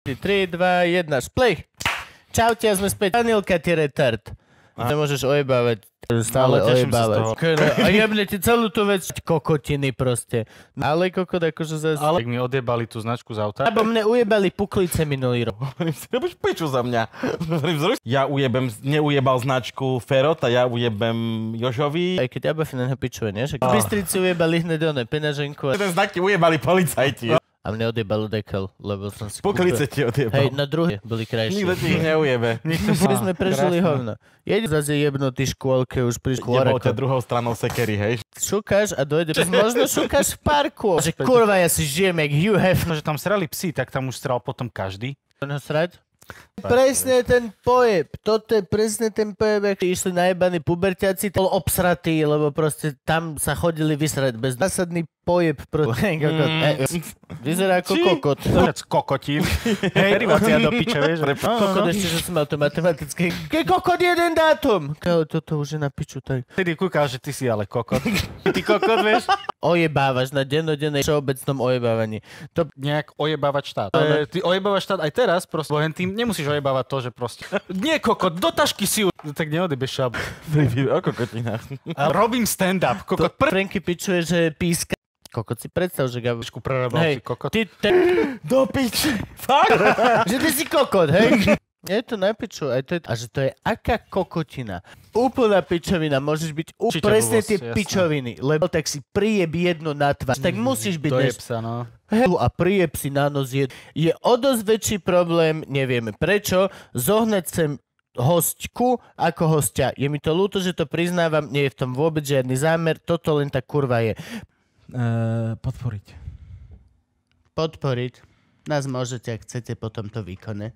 3, 2, 1, play! Čaute, sme späť. Anilka, ty retard. Nemôžeš ojebávať. Stále ojebávať. A jebne ti celú tú vec. Kokotiny proste. Ale kokot akože zase... Ale mi odjebali tú značku z auta. Lebo mne ujebali puklice minulý rok. Robíš piču za mňa. Ja neujebal značku Ferot a ja ujebem Jožovi. Aj keď Abafinen ho pičuje, nie? Že v Bystrici ujebali hneď one peňaženku. Ten znak ti ujebali policajti. A mne odjebalo dekel, lebo som si Puklice ti odjebal. Hej, na druhé boli krajšie. Nikto ti ich neujebe. My sme prežili hovno. Jedine zase jebnutý škôlke už pri Jebol ťa druhou stranou sekery, hej. Šukáš a dojde. Možno šukáš v parku. Že kurva, ja si žijem jak Hugh Hefner. Že tam srali psi, tak tam už sral potom každý. Srať? Presne ten pojeb. Toto je presne ten pojeb, ak išli najebaní puberťaci, bol obsratý, lebo proste tam sa chodili vysrať bez zásadný pojeb. Vyzerá ako kokot. Kokotín. Hej, derivácia do piče, vieš. Kokot ešte, že som mal to matematické. Keď kokot jeden dátum. Toto už je na piču, tak. Tedy kúkal, že ty si ale kokot. Ty kokot, vieš? Ojebávaš na dennodennej všeobecnom ojebávaní. To nejak ojebávať štát. Ty ojebávaš štát aj teraz, proste, len tým nemusíš ojebávať to, že proste... Nie kokot, do tašky si ju... Tak neodebeš šabu. O kokotinách. Robím stand-up. Kokot Franky pičuje, že píska. Kokot si predstav, že Gabišku prerabal si kokot. Do piči. Fakt? Že ty si kokot, hej? Je to na piču. A že to je aká kokotina. Úplná pičovina. Môžeš byť presne tie pičoviny. Lebo tak si prijeb jedno na tvár. Tak musíš byť... To je psa, no. A prijeb si na nos je o dosť väčší problém, nevieme prečo, zohnať sem hostku ako hostia. Je mi to ľúto, že to priznávam, nie je v tom vôbec žiadny zámer, toto len tá kurva je. Podporiť. Podporiť? Nás môžete, ak chcete, po tomto výkone.